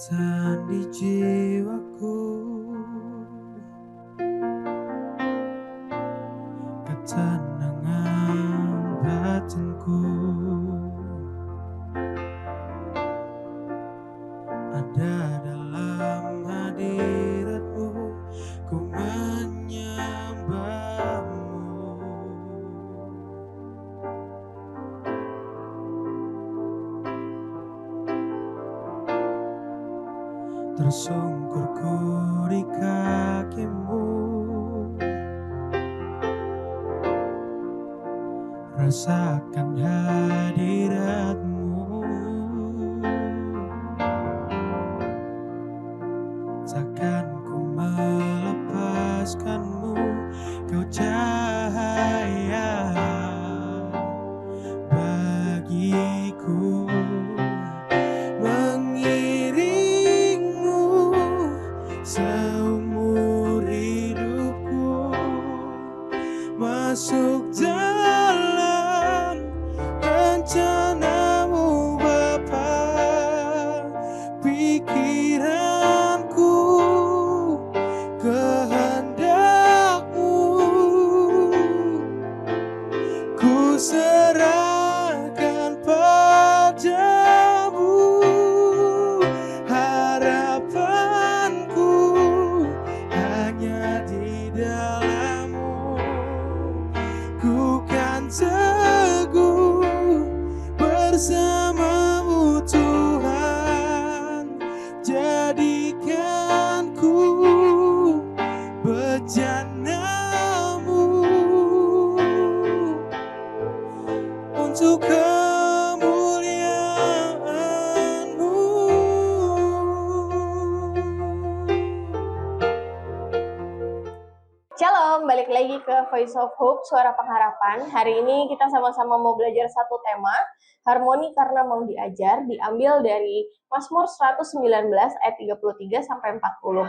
kekuatan di jiwaku, ketenangan batinku, ada dalam hadiratmu, ku menyembahmu. Tersungkurku di kakimu, rasakan hadiratmu, takkan ku melepaskanmu, kau cahaya bagiku. Mengiringmu seumur hidupku, masuk dalam rencanamu Bapa. Pikiranku, kehendakmu, ku serahkan padamu. Harapanku hanya di dalam-Mu, ku kan teguh bersama-Mu Tuhan. Jadikan ku bejana-Mu untuk kemuliaan-Mu. Shalom, balik lagi ke Voice of Hope, Suara Pengharapan. Hari ini kita sama-sama mau belajar satu tema, harmoni karena mau diajar, diambil dari Mazmur 119 ayat 33 sampai 40.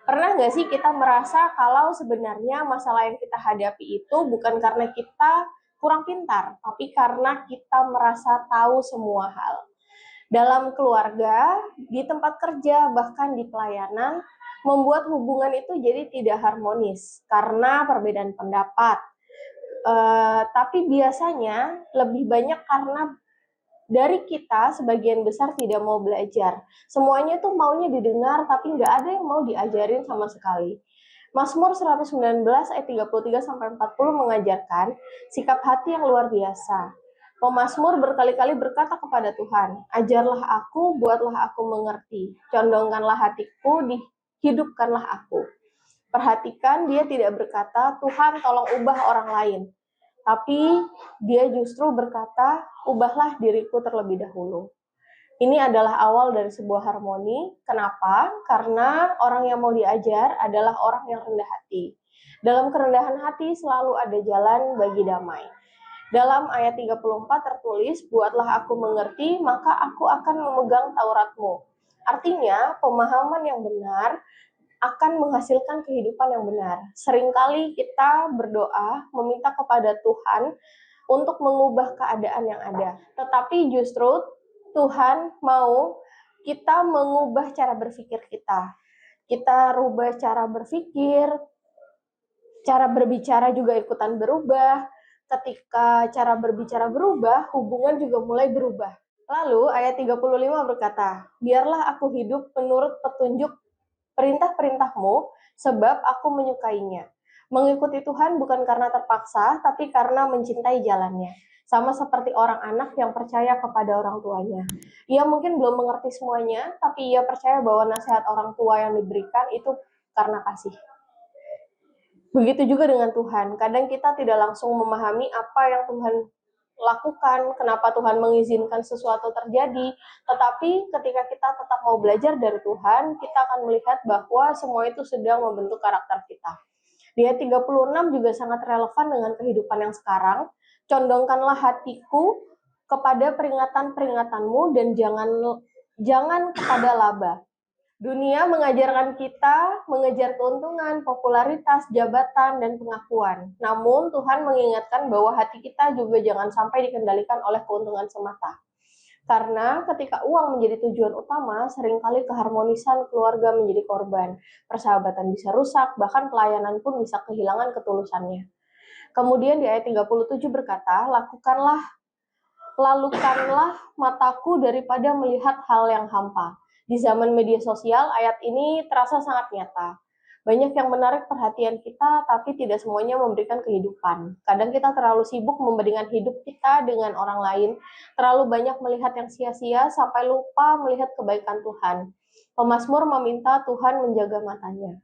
Pernah nggak sih kita merasa kalau sebenarnya masalah yang kita hadapi itu bukan karena kita kurang pintar, tapi karena kita merasa tahu semua hal. Dalam keluarga, di tempat kerja, bahkan di pelayanan, membuat hubungan itu jadi tidak harmonis karena perbedaan pendapat. Tapi biasanya lebih banyak karena dari kita sebagian besar tidak mau belajar. Semuanya tuh maunya didengar, tapi nggak ada yang mau diajarin sama sekali. Mazmur 119 ayat 33 sampai 40 mengajarkan sikap hati yang luar biasa. Pemazmur berkali-kali berkata kepada Tuhan, ajarlah aku, buatlah aku mengerti, condongkanlah hatiku, hidupkanlah aku. Perhatikan, dia tidak berkata, Tuhan tolong ubah orang lain. Tapi dia justru berkata, ubahlah diriku terlebih dahulu. Ini adalah awal dari sebuah harmoni. Kenapa? Karena orang yang mau diajar adalah orang yang rendah hati. Dalam kerendahan hati selalu ada jalan bagi damai. Dalam ayat 34 tertulis, buatlah aku mengerti, maka aku akan memegang Tauratmu. Artinya, pemahaman yang benar akan menghasilkan kehidupan yang benar. Seringkali kita berdoa, meminta kepada Tuhan untuk mengubah keadaan yang ada. Tetapi justru Tuhan mau kita mengubah cara berpikir kita. Kita rubah cara berpikir, cara berbicara juga ikutan berubah. Ketika cara berbicara berubah, hubungan juga mulai berubah. Lalu ayat 35 berkata, biarlah aku hidup menurut petunjuk perintah-perintahmu, sebab aku menyukainya. Mengikuti Tuhan bukan karena terpaksa, tapi karena mencintai jalannya. Sama seperti orang anak yang percaya kepada orang tuanya. Ia mungkin belum mengerti semuanya, tapi ia percaya bahwa nasihat orang tua yang diberikan itu karena kasih. Begitu juga dengan Tuhan. Kadang kita tidak langsung memahami apa yang Tuhan lakukan, kenapa Tuhan mengizinkan sesuatu terjadi. Tetapi ketika kita tetap mau belajar dari Tuhan, kita akan melihat bahwa semua itu sedang membentuk karakter kita. Di ayat 36 juga sangat relevan dengan kehidupan yang sekarang. Condongkanlah hatiku kepada peringatan-peringatanmu dan jangan kepada laba. Dunia mengajarkan kita mengejar keuntungan, popularitas, jabatan, dan pengakuan. Namun Tuhan mengingatkan bahwa hati kita juga jangan sampai dikendalikan oleh keuntungan semata. Karena ketika uang menjadi tujuan utama, seringkali keharmonisan keluarga menjadi korban. Persahabatan bisa rusak, bahkan pelayanan pun bisa kehilangan ketulusannya. Kemudian di ayat 37 berkata, lalukanlah mataku daripada melihat hal yang hampa. Di zaman media sosial, ayat ini terasa sangat nyata. Banyak yang menarik perhatian kita, tapi tidak semuanya memberikan kehidupan. Kadang kita terlalu sibuk membandingkan hidup kita dengan orang lain, terlalu banyak melihat yang sia-sia, sampai lupa melihat kebaikan Tuhan. Pemazmur meminta Tuhan menjaga matanya.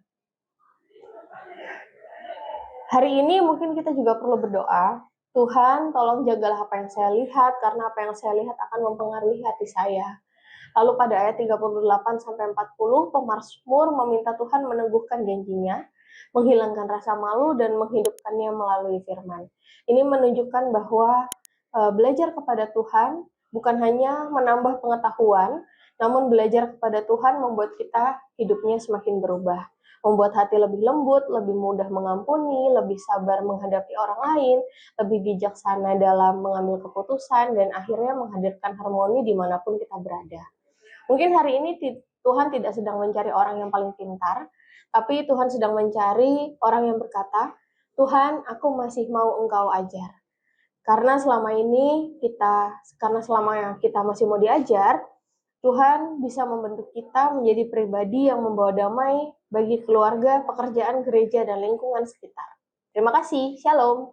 Hari ini mungkin kita juga perlu berdoa, Tuhan tolong jagalah apa yang saya lihat, karena apa yang saya lihat akan mempengaruhi hati saya. Lalu pada ayat 38-40, pemazmur meminta Tuhan meneguhkan janjinya, menghilangkan rasa malu, dan menghidupkannya melalui firman. Ini menunjukkan bahwa belajar kepada Tuhan bukan hanya menambah pengetahuan, namun belajar kepada Tuhan membuat kita hidupnya semakin berubah. Membuat hati lebih lembut, lebih mudah mengampuni, lebih sabar menghadapi orang lain, lebih bijaksana dalam mengambil keputusan, dan akhirnya menghadirkan harmoni dimanapun kita berada. Mungkin hari ini Tuhan tidak sedang mencari orang yang paling pintar, tapi Tuhan sedang mencari orang yang berkata, Tuhan, aku masih mau Engkau ajar. Karena selama kita masih mau diajar, Tuhan bisa membentuk kita menjadi pribadi yang membawa damai bagi keluarga, pekerjaan, gereja, dan lingkungan sekitar. Terima kasih. Shalom.